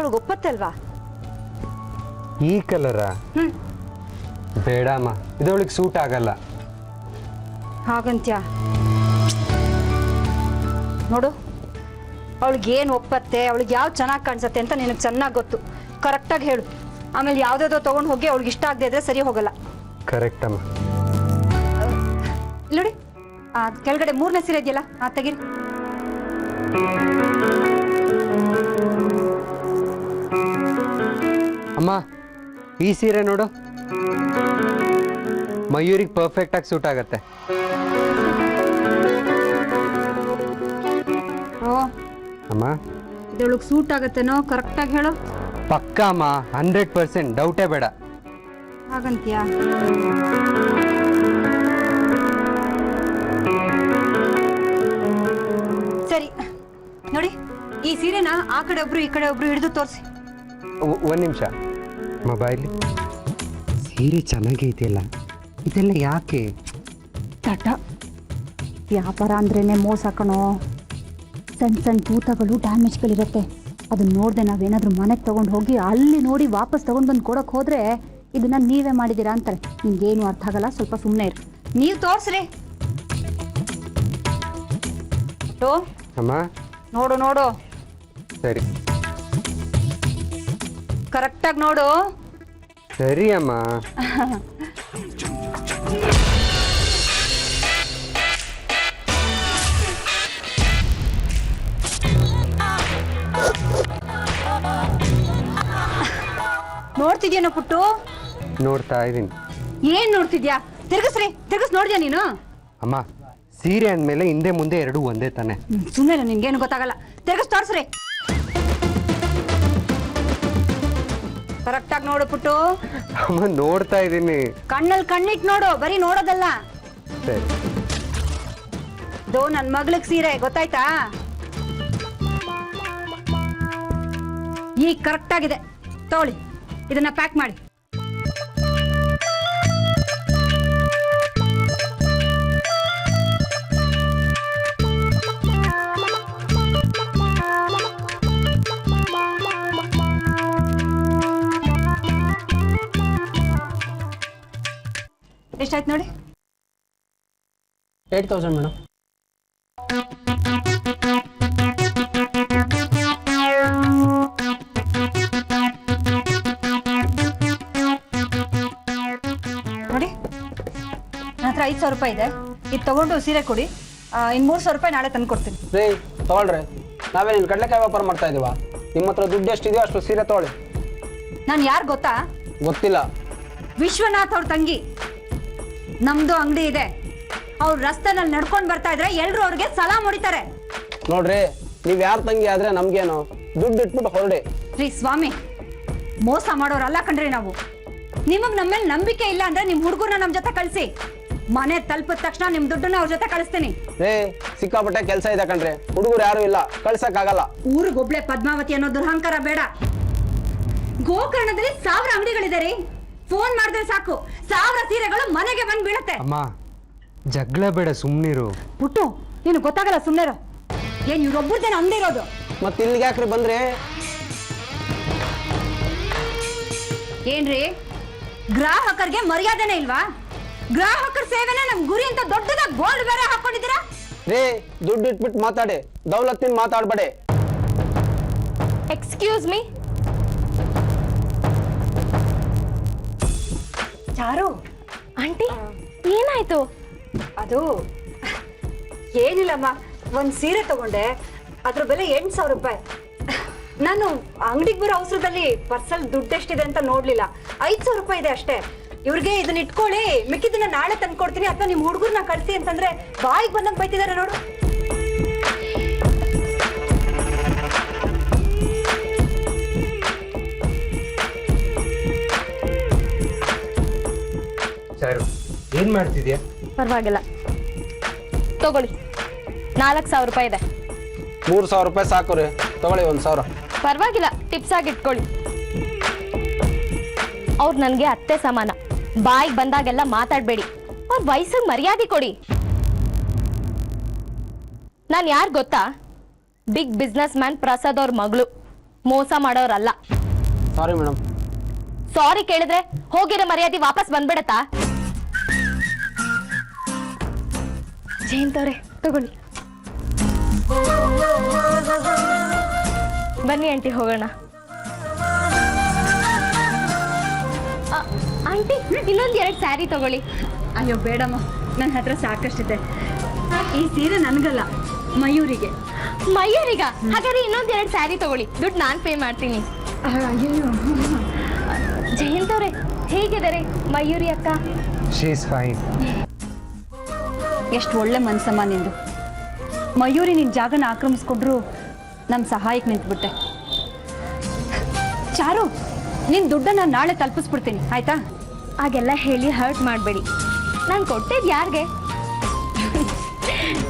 ಅವಳಿಗೆ ಒಪ್ಪತ್ತೆ ಅಲ್ವಾ? ಈ ಕಲರಾ? ಬೇಡಮ್ಮ, ಇದು ಅವಳಿಗೆ ಸೂಟ್ ಆಗಲ್ಲ. ಹಾಗಂತ್ಯ? ನೋಡು, ಅವಳಿಗೆ ಏನು ಒಪ್ಪತ್ತೆ, ಅವಳಿಗೆ ಯಾವ್ದು ಚೆನ್ನಾಗಿ ಕಾಣಿಸುತ್ತೆ ಅಂತ ನಿನಗೆ ಚೆನ್ನಾಗಿ ಗೊತ್ತು. ಕರೆಕ್ಟಾಗಿ ಹೇಳು. ಆಮೇಲೆ ಯಾವುದಾದ್ರೂ ತೊಗೊಂಡು ಹೋಗಿ ಅವಳಿಗೆ ಇಷ್ಟ ಆಗದೆ ಇದ್ರೆ ಸರಿ ಹೋಗಲ್ಲ. ಕರೆಕ್ಟ್ ಅಮ್ಮ. ನೋಡಿ, ಕೆಳಗಡೆ 3ನೇ ಸೀರೆ ಇದೆಯಲ್ಲ, ತೆಗೀರಿ. ಅಮ್ಮ, ಈ ಸೀರೆ ನೋಡು, ಮಯೂರಿಗೆ ಪರ್ಫೆಕ್ಟ್ ಆಗಿ ಸೂಟ್ ಆಗತ್ತೆ. ಅಮ್ಮ, ಇದೊಳಗೆ ಸೂಟ್ ಆಗತ್ತೇನೋ? ಕರೆಕ್ಟಾಗಿ ಹೇಳು. ಪಕ್ಕ ಅಮ್ಮ, 100%, ಡೌಟೇ ಬೇಡ. ಹಾಗಂತ್ಯಾ? ಸರಿ ನೋಡಿ, ಈ ಸೀರೆನ ಆ ಕಡೆ ಒಬ್ರು ಈ ಕಡೆ ಒಬ್ರು ಹಿಡಿದು ತೋರಿಸಿ. ಒಂದು ನಿಮಿಷ, ಮೊಬೈಲ್ ಸೀರೆ ಚೆನ್ನಾಗೈತಿಲ್ಲ, ಇದೆಲ್ಲ ಯಾಕೆ? ತಟ ವ್ಯಾಪಾರ ಅಂದ್ರೇನೆ ಮೋಸ ಕಣೋ. ಸಣ್ಣ ಸಣ್ಣ ತೂತಗಳು ಡ್ಯಾಮೇಜ್ಗಳಿರುತ್ತೆ. ಅದನ್ನ ನೋಡ್ದೆ ನಾವೇನಾದ್ರೂ ಮನೆಗೆ ತಗೊಂಡು ಹೋಗಿ ಅಲ್ಲಿ ನೋಡಿ ವಾಪಸ್ ತಗೊಂಡು ಬಂದು ಕೊಡೋಕೆ ಹೋದ್ರೆ ಇದನ್ನ ನೀವೇ ಮಾಡಿದ್ದೀರಾ ಅಂತಾರೆ. ನಿಮ್ಗೇನು ಅರ್ಥ ಆಗಲ್ಲ, ಸ್ವಲ್ಪ ಸುಮ್ಮನೆ ಇರು. ನೀವು ತೋರಿಸ್ರಿ. ಅಮ್ಮ ನೋಡು ನೋಡು, ಸರಿ ಕರೆಕ್ಟಾಗಿ ನೋಡು. ಸರಿ ಅಮ್ಮ. ನೋಡ್ತಿದ್ಯಾನೋ ಪುಟ್ಟು? ನೋಡ್ತಾ ಇದ್ದೀನಿ. ಏನ್ ನೋಡ್ತಿದ್ಯಾ? ತಿರ್ಗಿಸ್ರಿ, ತಿರ್ಗಿಸ್. ನೋಡ್ದ್ಯಾ ನೀನು? ಅಮ್ಮ, ಸೀರೆ ಅಂದ್ಮೇಲೆ ಹಿಂದೆ ಮುಂದೆ ಎರಡು ಒಂದೇ ತಾನೆ. ಸುಮ್ಮನೆ ನಿನ್ಗೇನು ಗೊತ್ತಾಗಲ್ಲ. ತಿರ್ಗಿಸ್ ತೋರಿಸ್ರಿ. ಕರೆಕ್ಟಾಗಿ ನೋಡು ಪುಟ್ಟು. ಅಮ್ಮ, ನೋಡ್ತಾ ಇದ್ದೀನಿ. ಕಣ್ಣಲ್ಲಿ ಕಣ್ಣಿಟ್ಟು ನೋಡು, ಬರೀ ನೋಡೋದಲ್ಲ. ಸರಿ. ದೋ ನನ್ನ ಮಗಳಿಗೆ ಸೀರೆ, ಗೊತ್ತಾಯ್ತಾ? ಈಗ ಕರೆಕ್ಟ್ ಆಗಿದೆ. ತಗೊಳ್ಳಿ, ಇದನ್ನ ಪ್ಯಾಕ್ ಮಾಡಿ. ಎಷ್ಟಾಯ್ತು ನೋಡಿ? 8,000 ಮೇಡಮ್. ನೋಡಿ, ನನ್ನ ಹತ್ರ 5,000 ರೂಪಾಯಿ ಇದೆ. ಇದು ತಗೊಂಡು ಸೀರೆ ಕೊಡಿ. ಇನ್ನು 3,000 ರೂಪಾಯಿ ನಾಳೆ ತಂದು ಕೊಡ್ತೀನಿ. ರೀ, ತಗೊಳ್ರಿ. ನಾವೇ ನಿನ್ನ ಕಡಲೆಕಾಯಿ ವ್ಯಾಪಾರ ಮಾಡ್ತಾ ಇದೀವ. ನಿಮ್ಮ ಹತ್ರ ದುಡ್ಡು ಎಷ್ಟಿದೆಯೋ ಅಷ್ಟು ಸೀರೆ ತಗೊಳ್ಳಿ. ನಾನು ಯಾರು ಗೊತ್ತಾ? ಗೊತ್ತಿಲ್ಲ. ವಿಶ್ವನಾಥ್ ಅವ್ರ ತಂಗಿ. ನಮ್ದು ಅಂಗಡಿ ಇದೆ. ಅವ್ರು ರಸ್ತೆನಲ್ಲಿ ನಡ್ಕೊಂಡು ಬರ್ತಾ ಇದ್ರೆ ಎಲ್ರು ಅವ್ರಿಗೆ ಸಲಾಮ್ ಹೊಡಿತಾರೆ. ನೋಡ್ರಿ, ನೀವ್ ಯಾರ ತಂಗಿ ಆದ್ರೆ ನಮ್ಗೇನು, ದುಡ್ಡು ಇಟ್ಬಿಟ್ಟು ಹೊರಡಿ. ರೀ ಸ್ವಾಮಿ, ಮೋಸ ಮಾಡೋರಲ್ಲ ಕಣ್ರಿ ನಾವು. ನಿಮಗ್ ನಮ್ಮೇಲೆ ನಂಬಿಕೆ ಇಲ್ಲ ಅಂದ್ರೆ ನಿಮ್ ಹುಡುಗರನ್ನ ನಮ್ ಜೊತೆ ಕಳಿಸಿ. ಮನೆ ತಲುಪಿದ ತಕ್ಷಣ ನಿಮ್ ದುಡ್ಡನ್ನ ಅವ್ರ ಜೊತೆ ಕಳಿಸ್ತೀನಿ. ರೇ, ಸಿಕ್ಕಾಪಟ್ಟೆ ಕೆಲಸ ಇದೆ ಕಣ್ರಿ. ಹುಡುಗರು ಯಾರು ಇಲ್ಲ, ಕಳ್ಸಕ್ ಆಗಲ್ಲ. ಊರಿಗೊಬ್ಳೆ ಪದ್ಮಾವತಿ ಅನ್ನೋ ದುರಹಂಕಾರ ಬೇಡ. ಗೋಕರ್ಣದಲ್ಲಿ 1000 ಅಂಗಡಿಗಳಿದೆ ರೀ. ಫೋನ್ ಮಾಡಿದ್ರೆ ಸಾಕು, 1000 ಸೀರೆಗಳು ಮನೆಗೆ ಬಂದು ಬೀಳುತ್ತೆ. ಅಮ್ಮ, ಜಗಳ ಬೇಡ, ಸುಮ್ನಿರು. ಪುಟ್ಟು, ನೀನು ಗೊತ್ತಾಗಲ್ಲ, ಸುಮ್ನೆರು. ಏನ್ ಇವ್ರೊಬ್ಬರದೇನ ಅಂದಿರೋದು? ಮತ್ತೆ ಇಲ್ಲಿಗೆ ಯಾಕ್ರಿ ಬಂದ್ರಿ? ಏನ್ರಿ, ಗ್ರಾಹಕರಿಗೆ ಮರ್ಯಾದೆನೇ ಇಲ್ವಾ? ಗ್ರಾಹಕರ ಸೇವೆನೇ ನಮ್ ಗುರಿ ಅಂತ ದೊಡ್ಡದಾಗಿ ಬೋರ್ಡ್ ಬೇರೆ ಹಾಕೊಂಡಿದ್ದೀರಾ. ರೇ, ದುಡ್ಡು ಇಟ್ಬಿಟ್ಟು ಮಾತಾಡಿ, ದೌಲತ್ತಿನ ಮಾತಾಡ್ಬೇಡಿ. Excuse me. ಚಾರು ಆಂಟಿ, ಏನಾಯ್ತು? ಅದು ಏನಿಲ್ಲಮ್ಮ, ಒಂದ್ ಸೀರೆ ತಗೊಂಡೆ. ಅದ್ರ ಬೆಲೆ 8,000 ರೂಪಾಯಿ. ನಾನು ಅಂಗಡಿಗೆ ಬರೋ ಅವಸರದಲ್ಲಿ ಪರ್ಸಲ್ ದುಡ್ಡು ಎಷ್ಟಿದೆ ಅಂತ ನೋಡ್ಲಿಲ್ಲ. 5,000 ರೂಪಾಯಿ ಇದೆ ಅಷ್ಟೇ. ಇವ್ರಿಗೆ ಇದನ್ನ ಇಟ್ಕೊಳ್ಳಿ, ಮಿಕ್ಕಿದ್ದನ್ನ ನಾಳೆ ತಂದು ಕೊಡ್ತೀನಿ ಅಥವಾ ನಿಮ್ ಹುಡುಗರ್ನ ಕಳಿಸಿ ಅಂತಂದ್ರೆ ಬಾಯಿಗೆ ಬಂದಂಗೆ ಬೈತಿದಾರೆ ನೋಡು. ಚಾರು, ಏನ್ ಮಾಡ್ತಿದ್ಯಾ? ಪರವಾಗಿಲ್ಲ, ತಗೊಳ್ಳಿ. 4,000 ರೂಪಾಯಿ ಇದೆ. 3,000 ರೂಪಾಯಿ ಸಾಕು ರೀ, ತಗೊಳ್ಳಿ 1,000. ಪರವಾಗಿಲ್ಲ, ಟಿಪ್ಸ್ ಆಗಿ ಇಟ್ಕೊಳ್ಳಿ. ಅವ್ರು ನನಗೆ ಅತ್ತೆ ಸಮಾನ. ಬಾಯಿಗೆ ಬಂದಾಗೆಲ್ಲ ಮಾತಾಡಬೇಡಿ. ಅವ್ರ ವಯಸ್ಸಿಗೆ ಮರ್ಯಾದೆ ಕೊಡಿ. ನಾನು ಯಾರು ಗೊತ್ತಾ? ಬಿಗ್ ಬಿಸ್ನೆಸ್ ಮ್ಯಾನ್ ಪ್ರಸಾದ್ ಅವ್ರ ಮಗಳು. ಮೋಸ ಮಾಡೋರಲ್ಲ. Sorry madam. ಸಾರಿ ಕೇಳಿದ್ರೆ ಹೋಗಿರೋ ಮರ್ಯಾದೆ ವಾಪಸ್ ಬಂದ್ಬಿಡತ್ತಾ? ಜಯಂತವ್ರೆ ತಗೊಳ್ಳಿ. ಬನ್ನಿ ಆಂಟಿ ಹೋಗೋಣ. ಆಂಟಿ ಇನ್ನೊಂದ್ 2 ಸ್ಯಾರಿ ತಗೊಳ್ಳಿ. ಅಯ್ಯೋ ಬೇಡಮ್ಮ, ನನ್ನ ಹತ್ರ ಸಾಕಷ್ಟಿದೆ. ಈ ಸೀರೆ ನನಗಲ್ಲ, ಮಯೂರಿಗೆ. ಮಯೂರಿಗ? ಹಾಗಾದ್ರೆ ಇನ್ನೊಂದ್ 2 ಸ್ಯಾರಿ ತಗೊಳ್ಳಿ, ದುಡ್ಡು ನಾನ್ ಪೇ ಮಾಡ್ತೀನಿ. ಅಯ್ಯೋ ಜಯಂತವ್ರೆ ಹೇಗಿದ್ದಾರೆ ಮಯೂರಿ ಅಕ್ಕ? She is fine. ಎಷ್ಟು ಒಳ್ಳೆ ಮನ್ಸಮ್ಮ ನಿಂದು. ಮಯೂರಿ ನಿನ್ನ ಜಾಗನ ಆಕ್ರಮಿಸ್ಕೊಂಡ್ರು ನಮ್ಮ ಸಹಾಯಕ್ಕೆ ನಿಂತ್ಬಿಟ್ಟೆ. ಚಾರು, ನಿನ್ನ ದುಡ್ಡನ್ನ ನಾಳೆ ತಲುಪಿಸ್ಬಿಡ್ತೀನಿ ಆಯ್ತಾ? ಹಾಗೆಲ್ಲ ಹೇಳಿ ಹರ್ಟ್ ಮಾಡಬೇಡಿ. ನಾನು ಕೊಟ್ಟಿದ್ದು ಯಾರಿಗೆ?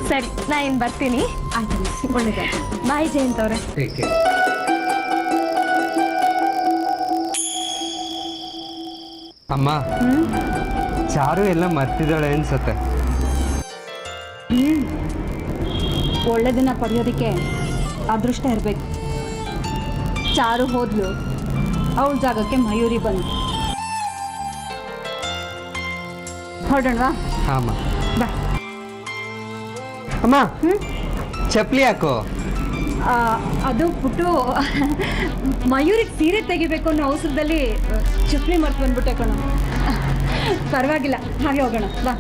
ಸರಿ, ನಾ ಇನ್ನು ಬರ್ತೀನಿ. ಆಯ್ತು, ಒಳ್ಳೆದಾಯ್ತು. ಬಾಯ್ ಜಯಂತವ್ರೆ. ಅಮ್ಮ, ಚಾರು ಎಲ್ಲ ಮರ್ತಿದ್ದಾಳೆ ಅನ್ಸತ್ತೆ. ಒಳ್ಳೆದನ್ನ ಪಡೆಯೋದಕ್ಕೆ ಅದೃಷ್ಟ ಇರಬೇಕು. ಚಾರು ಹೋದ್ಲು, ಅವಳ ಜಾಗಕ್ಕೆ ಮಯೂರಿ ಬಂದು. ಹೊರಡೋಣವಾ? ಹಾಂ ಬಾ. ಅಮ್ಮ, ಚಪ್ಪಲಿ ಹಾಕೋ. ಅದು ಪುಟ್ಟು ಮಯೂರಿಗೆ ಸೀರೆ ತೆಗಿಬೇಕು ಅನ್ನೋ ಅವಸರದಲ್ಲಿ ಚಪ್ಪಲಿ ಮರ್ತು ಬಂದ್ಬಿಟ್ಟೆ ಕಣೋ. ಪರವಾಗಿಲ್ಲ, ಹಾಗೆ ಹೋಗೋಣ ಬಾ.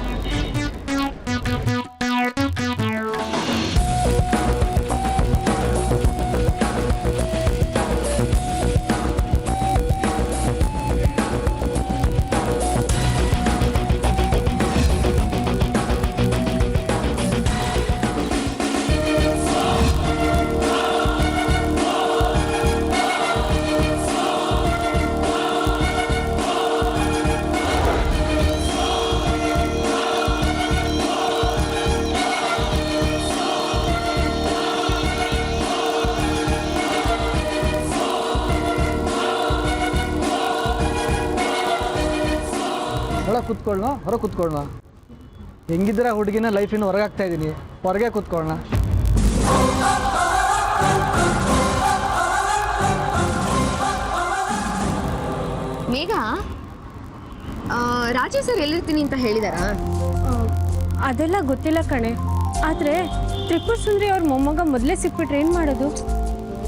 ಒಳಗೆ ಕೂತ್ಕೊಳ್ಳೋಣ, ಹೊರಗೆ ಕೂತ್ಕೊಳ್ಳೋಣ. ಹೆಂಗಿದ್ರೆ ಹುಡುಗಿನ ಲೈಫಿನ ಹೊರಗೆ ಹಾಕ್ತಾ ಇದ್ದೀನಿ, ಹೊರಗೆ ಕೂತ್ಕೊಳ್ಳೋಣ. ಮೇಘ, ರಾಜೀವ್ ಸರ್ ಎಲ್ಲಿರ್ತೀನಿ ಅಂತ ಹೇಳಿದಾರಾ? ಅದೆಲ್ಲ ಗೊತ್ತಿಲ್ಲ ಕಣೆ. ಆದರೆ ತ್ರಿಪುರ ಸುಂದರಿ ಅವ್ರ ಮೊಮ್ಮಗ ಮೊದಲೇ ಸಿಕ್ಬಿಟ್ರೆ ಏನು ಮಾಡೋದು?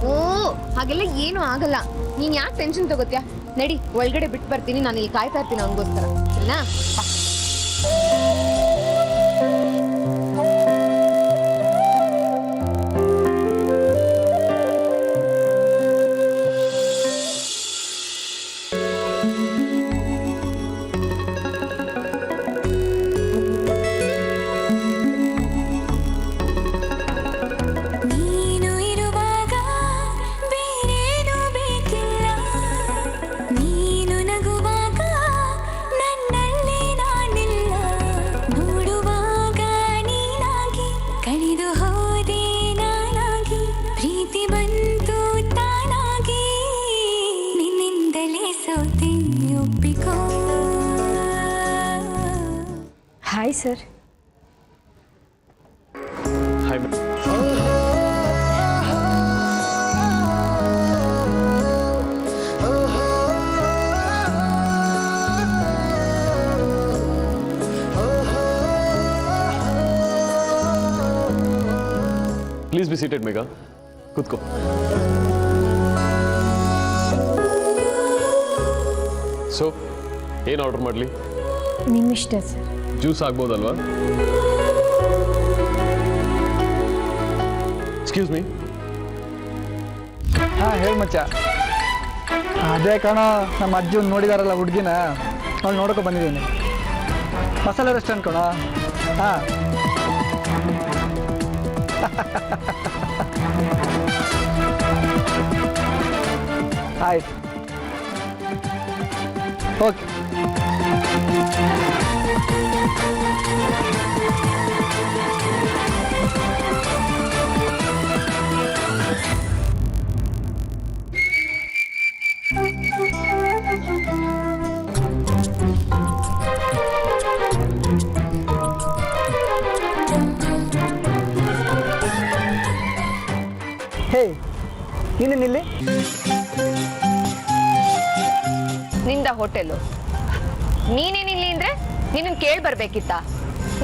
ಓ, ಹಾಗೆಲ್ಲ ಏನೂ ಆಗಲ್ಲ. ನೀನು ಯಾಕೆ ಟೆನ್ಷನ್ ತಗೋತ್ಯಾ? ನಡಿ, ಒಳಗಡೆ ಬಿಟ್ಟು ಬರ್ತೀನಿ. ನಾನು ಇಲ್ಲಿ ಕಾಯ್ತಾ ಇರ್ತೀನಿ ಅವನಿಗೋಸ್ಕರ, ಸರಿನಾ? Hi sir. Hi madam. Please be seated Megha, ಕೂತ್ಕೋ. ಸೊ ಏನು ಆರ್ಡರ್ ಮಾಡಲಿ? ನಿಮ್ಮಿಷ್ಟ ಸರ್. ಜ್ಯೂಸ್ ಆಗ್ಬೋದಲ್ವಾ? Excuse me. ಹಾಂ, ಹೇಳಿ ಮಚ್ಚ. ಅದೇ ಕಣೋ, ನಮ್ಮ ಅಜ್ಜಿ ನೋಡಿದಾರಲ್ಲ ಹುಡುಗಿನ, ಅವ್ಳು ನೋಡೋಕೆ ಬಂದಿದ್ದೀನಿ. ಮಸಾಲೆ ರೆಸ್ಟೋರೆಂಟ್ ಕಣೋ. ಹಾಂ, ಆಯ್ತು, ಓಕೆ. ಹೇ, ನೀನೇನಿಲ್ಲಿ? ನಿಂದ ಹೋಟೆಲು ನೀನೇನಿಲ್ಲಿ ಅಂದ್ರೆ ನಿನ್ನ ಕೇಳಿ ಬರ್ಬೇಕಿತ್ತ?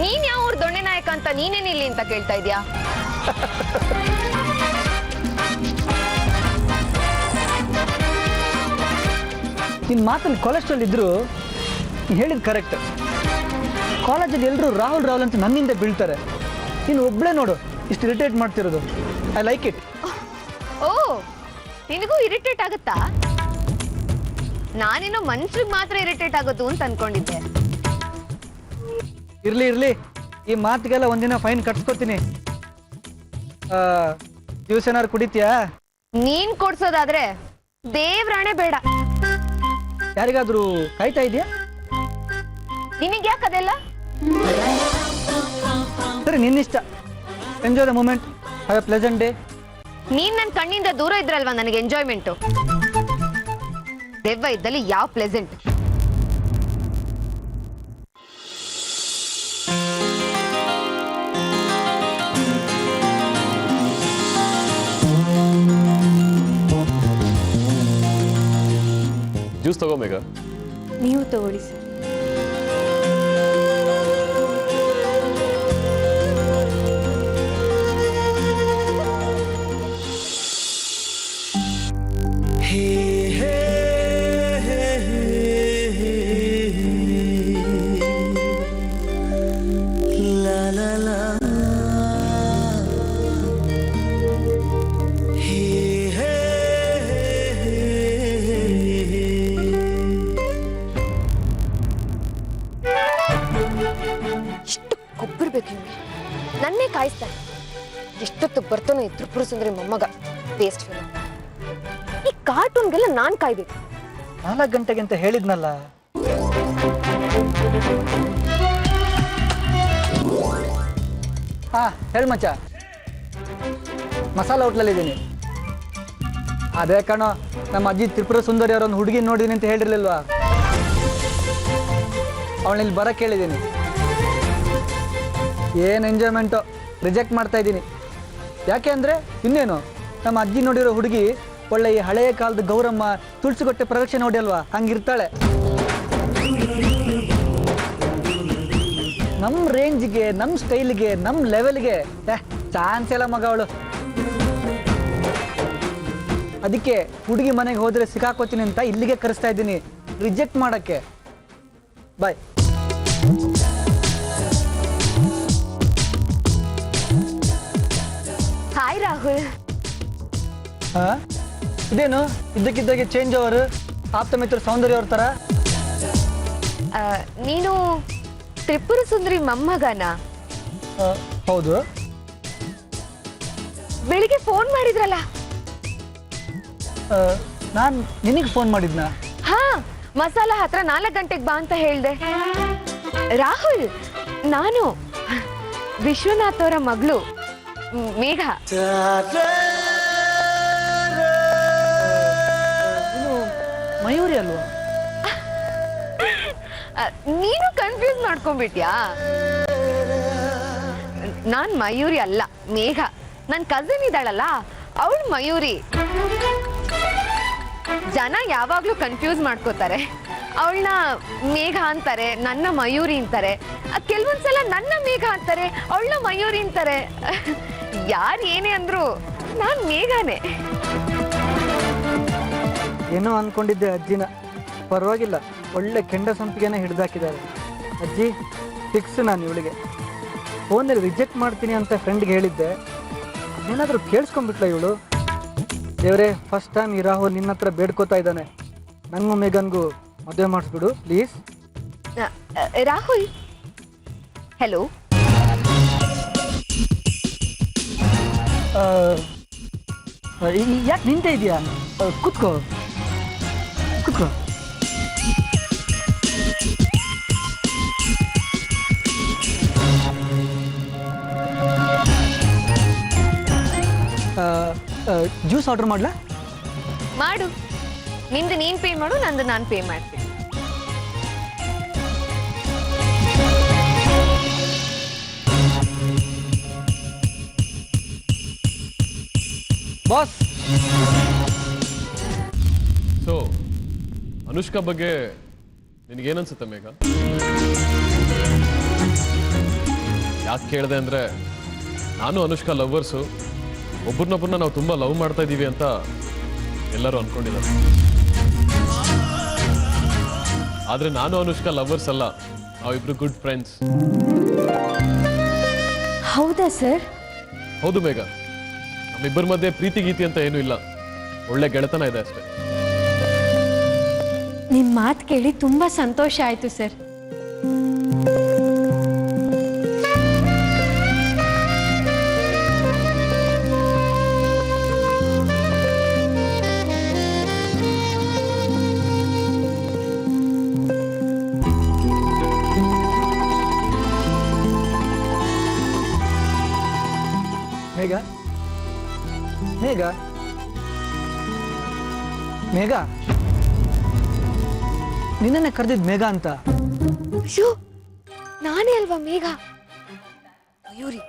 ನೀನ್ ಯಾವ ಊರ್ ದೊಣ್ಣೆ ನಾಯಕ ಅಂತ ನೀನೇನಿಲ್ಲಿ ಅಂತ ಕೇಳ್ತಾ ಇದ್ಯಾ? ನಿನ್ನ ಮಾತಲ್ಲಿ ಕೊಲೆಸ್ಟ್ರಾಲ್ ಇದ್ರು ನೀನು ಹೇಳಿದ್ ಕರೆಕ್ಟ್. ಕಾಲೇಜಲ್ಲಿ ಎಲ್ಲರೂ ರಾಹುಲ್ ರಾಹುಲ್ ಅಂತ ನನ್ನಿಂದ ಬೀಳ್ತಾರೆ. ನೀನು ಒಬ್ಬಳೇ ನೋಡು ಇಷ್ಟು ಇರಿಟೇಟ್ ಮಾಡ್ತಿರೋದು. I like it. ಓ, ನಿನಗೂ ಇರಿಟೇಟ್ ಆಗುತ್ತಾ? ನಾನೇನೋ ಮನ್ಸಿಗೆ ಮಾತ್ರ ಇರಿಟೇಟ್ ಆಗೋದು ಅಂತ ಅನ್ಕೊಂಡಿದ್ದೆ. ಇರ್ಲಿ ಇರ್ಲಿ, ಈ ಮಾತಿಗೆಲ್ಲ ಒಂದಿನ ಫೈನ್ ಕಟ್ಸ್ಕೊತೀನಿ. ಜ್ಯೂಸ್ ಏನಾರು ಕುಡಿತೀಯಾ? ನೀನ್ ಕೊಡ್ಸೋದಾದ್ರೆ ದೇವ್ರಾಣೆ ಬೇಡ. ಯಾರಿಗಾದ್ರೂ ಕಾಯ್ತಾ ಇದೆಯಾ? ನಿನಗ್ ಯಾಕದೆಲ್ಲ? ಸರಿ, ನಿನ್ನಿಷ್ಟ. Enjoy the moment. Have a pleasant day. ನೀನ್ ನನ್ ಕಣ್ಣಿಂದ ದೂರ ಇದ್ರಲ್ವಾ ನನಗೆ ಎಂಜಾಯ್ಮೆಂಟು. ದೆವ್ವ ಇದ್ದಲ್ಲಿ ಯಾವ ಪ್ಲೆಸೆಂಟ್? ಜ್ಯೂಸ್ ತಗೋ ಮೇಘ. ನೀವು ತಗೊಳ್ಳಿ ಸರ್. ಇಷ್ಟು ಕೊಬ್ಬಿರ್ಬೇಕು ನಿಮ್ಗೆ. ನನ್ನೇ ಕಾಯಿಸ್ತಾನೆ. ಎಷ್ಟೊತ್ತು ಬರ್ತಾನೋ ಈ ತ್ರಿಪುರ ಸುಂದರಿ ಮೊಮ್ಮಗ ವೇಸ್ಟ್ ಫಿಲಮ್. ಈ ಕಾರ್ಟೂನ್ಗೆಲ್ಲ ನಾನ್ ಕಾಯ್ಬೇಕು. 4 ಗಂಟೆಗೆ ಅಂತ ಹೇಳಿದ್ನಲ್ಲ. ಹಾ, ಹೇಳಿ ಮಚ್ಚ. ಮಸಾಲ ಹೋಟ್ಲಲ್ಲಿದ್ದೀನಿ. ಅದೇ ಕಣೋ, ನಮ್ಮ ಅಜ್ಜಿ ತ್ರಿಪುರ ಸುಂದರಿ ಅವರೊಂದು ಹುಡುಗಿ ನೋಡಿದೀನಿ ಅಂತ ಹೇಳಿರ್ಲಿಲ್ವಾ? ಅವಳನ್ನ ಇಲ್ಲಿ ಬರಕ್ಕೆ ಹೇಳಿದ್ದೀನಿ. ಏನು ಎಂಜಾಯ್ಮೆಂಟು. ರಿಜೆಕ್ಟ್ ಮಾಡ್ತಾ ಇದ್ದೀನಿ. ಯಾಕೆ ಅಂದರೆ ಇನ್ನೇನು, ನಮ್ಮ ಅಜ್ಜಿ ನೋಡಿರೋ ಹುಡುಗಿ ಒಳ್ಳೆ ಈ ಹಳೆಯ ಕಾಲದ ಗೌರಮ್ಮ ತುಳಸಿಕೊಟ್ಟೆ ಪ್ರದಕ್ಷಿಣೆ ನೋಡಿ ಅಲ್ವಾ, ಹಂಗಿರ್ತಾಳೆ. ನಮ್ಮ ರೇಂಜ್ಗೆ, ನಮ್ಮ ಸ್ಟೈಲ್ಗೆ, ನಮ್ಮ ಲೆವೆಲ್ಗೆ ಚಾನ್ಸ್ ಎಲ್ಲ ಮಗ ಅವಳು. ಅದಕ್ಕೆ ಹುಡುಗಿ ಮನೆಗೆ ಹೋದರೆ ಸಿಕ್ಕಾಕೋತೀನಿ ಅಂತ ಇಲ್ಲಿಗೆ ಕರೆಸ್ತಾ ಇದ್ದೀನಿ, ರಿಜೆಕ್ಟ್ ಮಾಡೋಕ್ಕೆ. ಬಾಯ್. ಹಾಯ್ ರಾಹುಲ್. ಹಾಂ, ಇದೇನು ಇದ್ದಕ್ಕಿದ್ದಾಗೆ ಚೇಂಜ್ ಓವರ್, ಆಪ್ತ ಮಿತ್ರ ಸೌಂದರ್ಯ ಅವ್ರ ಥರ. ನೀನು ತ್ರಿಪುರ ಸುಂದರಿ ಮೊಮ್ಮಗನ? ಹೌದು. ಬೆಳಿಗ್ಗೆ ಫೋನ್ ಮಾಡಿದ್ರಲ್ಲ. ನಾನು ನಿನಗೆ ಫೋನ್ ಮಾಡಿದ್ನಾ? ಹಾ, ಮಸಾಲ ಹತ್ರ 4 ಗಂಟೆಗೆ ಬಾ ಅಂತ ಹೇಳ್ದೆ. ರಾಹುಲ್, ನಾನು ವಿಶ್ವನಾಥ್ ಅವರ ಮಗಳು ಮೇಘ. ಮಯೂರಿ ಅಲ್ವಾ? ನೀನು ಕನ್ಫ್ಯೂಸ್ ಮಾಡ್ಕೊಂಡ್ಬಿಟ್ಯಾ? ನಾನ್ ಮಯೂರಿ ಅಲ್ಲ, ಮೇಘ. ನನ್ ಕಸಿನ್ ಇದ್ದಾಳಲ್ಲ, ಅವಳು ಮಯೂರಿ. ಜನ ಯಾವಾಗ್ಲೂ ಕನ್ಫ್ಯೂಸ್ ಮಾಡ್ಕೋತಾರೆ. ಅವಳನ್ನ ಮೇಘ ಅಂತಾರೆ, ನನ್ನ ಮಯೂರಿ ಅಂತಾರೆ. ಕೆಲವೊಂದ್ಸಲ ನನ್ನ ಮೇಘ ಅಂತಾರೆ, ಅವಳನ್ನ ಮಯೂರಿ ಅಂತಾರೆ. ಯಾರು ಏನೇ ಅಂದ್ರು ನಾನ್ ಮೇಘನೇ. ಏನೋ ಅನ್ಕೊಂಡಿದ್ದೆ ಅಜ್ಜಿನ. ಪರವಾಗಿಲ್ಲ, ಒಳ್ಳೆ ಕೆಂಡ ಸಂಪಿಗೆನ ಹಿಡ್ದಾಕಿದ್ದಾರೆ ಅಜ್ಜಿ. ಫಿಕ್ಸ್ ನಾನು ಇವಳಿಗೆ. ಫೋನಲ್ಲಿ ರಿಜೆಕ್ಟ್ ಮಾಡ್ತೀನಿ ಅಂತ ಫ್ರೆಂಡ್ಗೆ ಹೇಳಿದ್ದೆ, ಏನಾದರೂ ಕೇಳಿಸ್ಕೊಂಡ್ಬಿಟ್ಲ ಇವಳು. ದೇವರೇ, ಫಸ್ಟ್ ಟೈಮ್ ಈ ರಾಹುಲ್ ನಿನ್ನ ಹತ್ರ ಬೇಡ್ಕೋತಾ ಇದ್ದಾನೆ, ನನಗೂ ಮೇಘನ್ಗೂ ಮದುವೆ ಮಾಡಿಸ್ಬಿಡು ಪ್ಲೀಸ್. ರಾಹುಲ್, ಹೆಲೋ. ಯಾಕೆ ನಿಂತೆ ಇದೆಯಾ? ಕೂತ್ಕೋ ಕೂತ್ಕೋ. ಜ್ಯೂಸ್ ಆರ್ಡರ್ ಮಾಡ್ಲಾ? ಮಾಡು. ನಿಂದು ನೀನ್ ಪೇ ಮಾಡು, ನಂದು ನಾನು ಪೇ ಮಾಡ್ತೀನಿ. ಬಾಸ್, ಅನುಷ್ಕಾ ಬಗ್ಗೆ ನಿನಗೇನನ್ಸುತ್ತೆ ಮೇಘ? ಯಾಕೆ ಕೇಳಿದೆ ಅಂದ್ರೆ, ನಾನು ಅನುಷ್ಕಾ ಲವ್ವರ್ಸು, ಒಬ್ಬರನ್ನೊಬ್ಬರನ್ನ ನಾವು ತುಂಬಾ ಲವ್ ಮಾಡ್ತಾ ಇದ್ದೀವಿ ಅಂತ ಎಲ್ಲರೂ ಅನ್ಕೊಂಡಿದ್ದಾರೆ. ಆದ್ರೆ ನಾನು ಅನುಷ್ಕಾ ಲವ್ವರ್ಸ್ ಅಲ್ಲ, ನಾವಿಬ್ರು ಗುಡ್ ಫ್ರೆಂಡ್ಸ್. ಹೌದಾ ಸರ್? ಹೌದು ಮೇಘ, ನಮ್ಮಿಬ್ಬರ ಮಧ್ಯೆ ಪ್ರೀತಿ ಗೀತಿ ಅಂತ ಏನೂ ಇಲ್ಲ, ಒಳ್ಳೆ ಗೆಳೆತನ ಇದೆ ಅಷ್ಟೇ. ನಿಮ್ಮ ಮಾತು ಕೇಳಿ ತುಂಬ ಸಂತೋಷ ಆಯಿತು ಸರ್. ಮೇಘ, ಮೇಘ, ಮೇಘ, ನಿನ್ನನ್ನೇ ಕರೆದಿದ್ ಮೇಘ ಅಂತ. ಅಯ್ಯೋ, ನಾನೇ ಅಲ್ವಾ ಮೇಘ? ಮಯೂರಿ,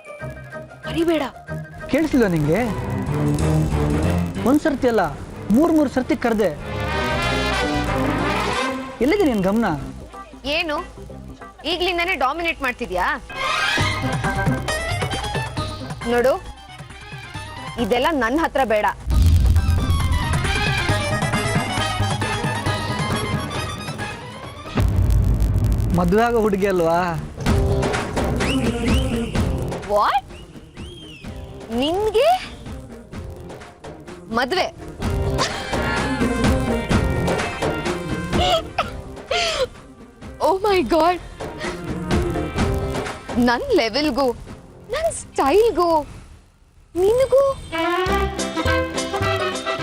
ಮರಿಬೇಡ. ಕೇಳಿಸ್ಲಿಲ್ಲ ನಿಂಗೆ? ಒಂದ್ಸರ್ತಿ ಅಲ್ಲ, ಮೂರು ಸರ್ತಿ ಕರೆದೆ. ಎಲ್ಲಿದೆ ನಿನ್ ಗಮನ? ಏನು ಈಗ್ಲಿಂದಾನೇ ಡಾಮಿನೇಟ್ ಮಾಡ್ತಿದ್ಯಾ? ನೋಡು, ಇದೆಲ್ಲ ನನ್ನ ಹತ್ರ ಬೇಡ. ಮದುವೆ ಆಗೋ ಹುಡುಗಿ ಅಲ್ವಾ? ವಾಟ್? ನಿನ್ಗೆ ಮದ್ವೆ? ಓ ಮೈ ಗಾಡ್, ನನ್ ಲೆವೆಲ್ಗೂ ನನ್ ಸ್ಟೈಲ್ಗೂ ನಿನಗೂ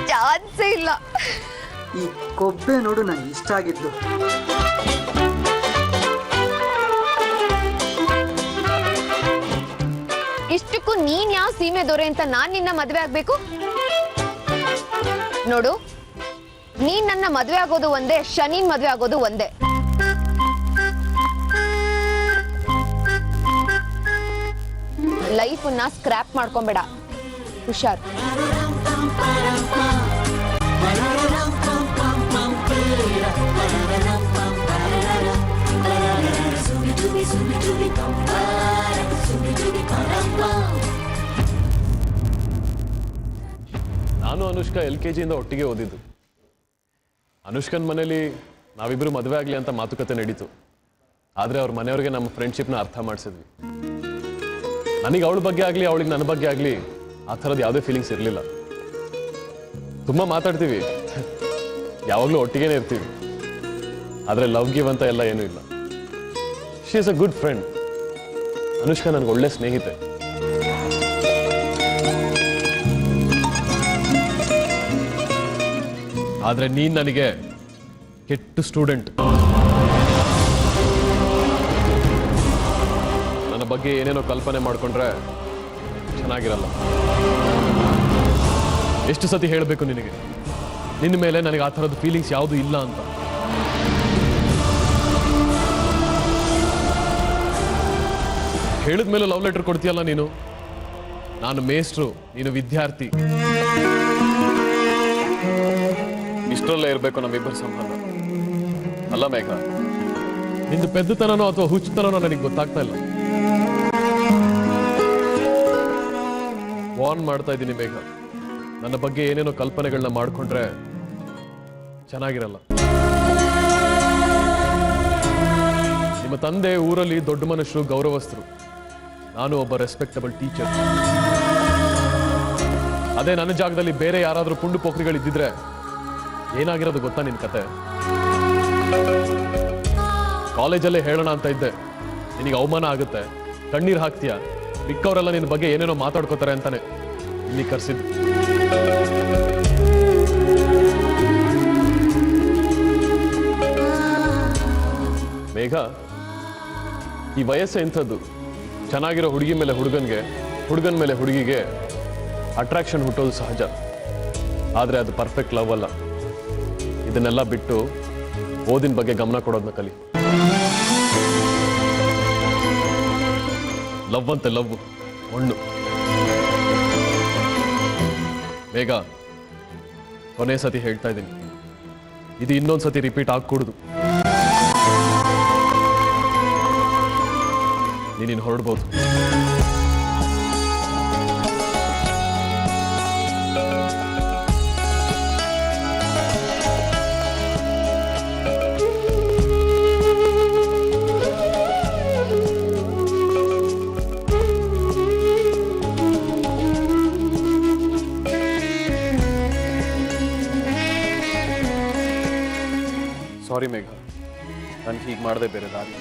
ಚಾನ್ಸೇ ಇಲ್ಲ. ಈ ಕೊಬ್ಬೆ ನೋಡು ನಂಗೆ ಇಷ್ಟ ಆಗಿದ್ದು. ಇಷ್ಟಕ್ಕೂ ನೀನ್ ಯಾವ ಸೀಮೆ ದೊರೆ ಅಂತ ನಾನ್ ನಿನ್ನ ಮದ್ವೆ ಆಗ್ಬೇಕು? ನೋಡು, ನೀನ್ ನನ್ನ ಮದ್ವೆ ಆಗೋದು ಒಂದೇ, ಶನಿನ್ ಮದ್ವೆ ಆಗೋದು ಒಂದೇ. ಲೈಫನ್ನ ಸ್ಕ್ರಾಪ್ ಮಾಡ್ಕೊಂಬೇಡ, ಹುಷಾರ್. ನಾನು ಅನುಷ್ಕಾ LKG ಇಂದ ಒಟ್ಟಿಗೆ ಓದಿದ್ದು. ಅನುಷ್ಕನ್ ಮನೇಲಿ ನಾವಿಬ್ರು ಮದುವೆ ಆಗ್ಲಿ ಅಂತ ಮಾತುಕತೆ ನಡೀತು. ಆದ್ರೆ ಅವ್ರ ಮನೆಯವ್ರಿಗೆ ನಮ್ಮ ಫ್ರೆಂಡ್ಶಿಪ್ನ ಅರ್ಥ ಮಾಡಿಸಿದ್ವಿ. ನನಗೆ ಅವಳ ಬಗ್ಗೆ ಆಗ್ಲಿ, ಅವಳಿಗೆ ನನ್ನ ಬಗ್ಗೆ ಆಗ್ಲಿ ಆ ಥರದ್ದು ಯಾವುದೇ ಫೀಲಿಂಗ್ಸ್ ಇರಲಿಲ್ಲ. ತುಂಬಾ ಮಾತಾಡ್ತೀವಿ, ಯಾವಾಗಲೂ ಒಟ್ಟಿಗೆನೇ ಇರ್ತೀವಿ. ಆದ್ರೆ ಲವ್ ಗಿವ್ ಅಂತ ಎಲ್ಲ ಏನೂ ಇಲ್ಲ. She is a good friend. Anushka ನನಗೆ ಒಳ್ಳೆ ಸ್ನೇಹಿತೆ. ಆದ್ರೆ ನೀನ್ ನನಗೆ ಕೆಟ್ಟ ಸ್ಟೂಡೆಂಟ್. ನನ್ನ ಬಗ್ಗೆ ಏನೇನೋ ಕಲ್ಪನೆ ಮಾಡ್ಕೊಂಡ್ರೆ ಚೆನ್ನಾಗಿರಲ್ಲ. ಎಷ್ಟು ಸತಿ ಹೇಳಬೇಕು ನಿನಗೆ, ನಿನ್ನ ಮೇಲೆ ನನಗೆ ಆ ಥರದ್ದು ಫೀಲಿಂಗ್ಸ್ ಯಾವುದು ಇಲ್ಲ ಅಂತ. ಹೇಳಿದ್ಮೇಲೆ ಲವ್ ಲೆಟರ್ ಕೊಡ್ತೀಯಲ್ಲ ನೀನು. ನಾನು ಮೇಸ್ಟ್ರು, ನೀನು ವಿದ್ಯಾರ್ಥಿ. ಇಷ್ಟರಲ್ಲೇ ಇರಬೇಕು ನಮ್ಮಿಬ್ಬರ ಸಂಬಂಧ ಅಲ್ಲ ಮೇಘ? ನಿಂದು ಪೆದ್ದತನನೋ ಅಥವಾ ಹುಚ್ಚುತನನೋ ನನಗೆ ಗೊತ್ತಾಗ್ತಾ ಇಲ್ಲ. ವಾರ್ನ್ ಮಾಡ್ತಾ ಇದ್ದೀನಿ ಮೇಘ, ನನ್ನ ಬಗ್ಗೆ ಏನೇನೋ ಕಲ್ಪನೆಗಳನ್ನ ಮಾಡ್ಕೊಂಡ್ರೆ ಚೆನ್ನಾಗಿರಲ್ಲ. ನಿಮ್ಮ ತಂದೆ ಊರಲ್ಲಿ ದೊಡ್ಡ ಮನುಷ್ಯರು, ಗೌರವಸ್ಥರು. ನಾನು ಒಬ್ಬ ರೆಸ್ಪೆಕ್ಟಬಲ್ ಟೀಚರ್. ಅದೇ ನನ್ನ ಜಾಗದಲ್ಲಿ ಬೇರೆ ಯಾರಾದರೂ ಪುಂಡು ಪೋಖ್ರಿಗಳಿದ್ದಿದ್ರೆ ಏನಾಗಿರೋದು ಗೊತ್ತಾ ನಿನ್ ಕತೆ? ಕಾಲೇಜಲ್ಲೇ ಹೇಳೋಣ ಅಂತ ಇದ್ದೆ, ನಿನಗೆ ಅವಮಾನ ಆಗುತ್ತೆ, ಕಣ್ಣೀರು ಹಾಕ್ತೀಯ, ಮಿಕ್ಕವರೆಲ್ಲ ನಿನ್ನ ಬಗ್ಗೆ ಏನೇನೋ ಮಾತಾಡ್ಕೋತಾರೆ ಅಂತಾನೆ ಇಲ್ಲಿ ಕರ್ಸಿದ್ದು. ಮೇಘ, ಈ ವಯಸ್ಸೇ ಇಂಥದ್ದು. ಚೆನ್ನಾಗಿರೋ ಹುಡುಗಿ ಮೇಲೆ ಹುಡುಗನ್ಗೆ, ಹುಡುಗನ ಮೇಲೆ ಹುಡುಗಿಗೆ ಅಟ್ರಾಕ್ಷನ್ ಹುಟ್ಟೋದು ಸಹಜ. ಆದರೆ ಅದು ಪರ್ಫೆಕ್ಟ್ ಲವ್ ಅಲ್ಲ. ಇದನ್ನೆಲ್ಲ ಬಿಟ್ಟು ಓದಿನ ಬಗ್ಗೆ ಗಮನ ಕೊಡೋದನ್ನ ಕಲಿ. ಲವ್ ಅಂತೆ ಲವ್, ಮಣ್ಣು. ಮೇಘ, ಕೊನೆ ಸತಿ ಹೇಳ್ತಾ ಇದ್ದೀನಿ, ಇದು ಇನ್ನೊಂದ್ಸತಿ ರಿಪೀಟ್ ಆಗ್ಕೂಡುದು. ನೀನಿನ್ ಹೊರಡ್ಬೋದು. ಸಾರಿ ಮೇಘ, ನನ್ಗೆ ಹೀಗೆ ಮಾಡದೆ ಬೇರೆ ದಾರಿ.